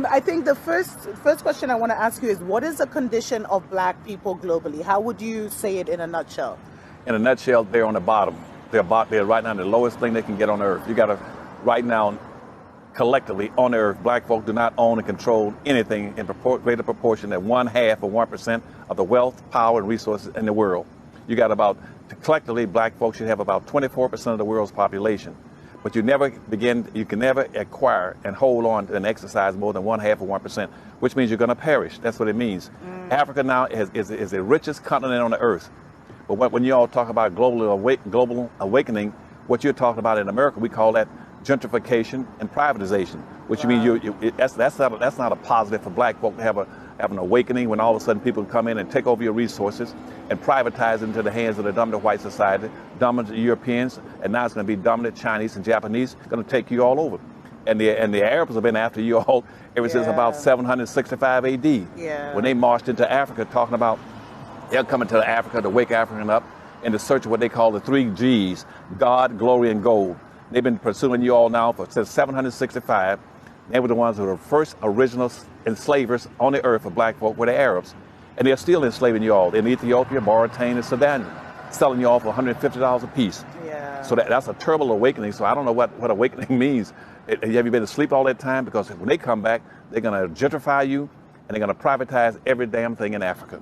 I think the first question I want to ask you is, what is the condition of black people globally? How would you say it in a nutshell? In a nutshell, they're on the bottom. They're right now the lowest thing they can get on earth. You got to, right now, collectively on earth, black folk do not own and control anything in greater proportion than 1/2 of 1% of the wealth, power, and resources in the world. You got collectively, black folks should have about 24% of the world's population. But you can never acquire and hold on and exercise more than 1/2 of 1%, which means you're going to perish. That's what it means. Africa now is the richest continent on the earth. But when you all talk about global awakening, what you're talking about in America, we call that gentrification and privatization, which means that's not a positive for black folk to have an awakening when all of a sudden people come in and take over your resources and privatize into the hands of the dominant white society, dominant Europeans, and now it's going to be dominant Chinese and Japanese, going to take you all over. And the Arabs have been after you all ever since about 765 AD, when they marched into Africa talking about they're coming to Africa to wake African up in the search of what they call the 3 Gs, God, glory, and gold. They've been pursuing you all now since 765. They were the ones who were the first original enslavers on the earth for black folk, were the Arabs. And they're still enslaving you all in Ethiopia, Mauritania, and Sudan, selling you all for $150 a piece. So that's a terrible awakening. So I don't know what awakening means. Have you been asleep all that time? Because when they come back, they're going to gentrify you, and they're going to privatize every damn thing in Africa.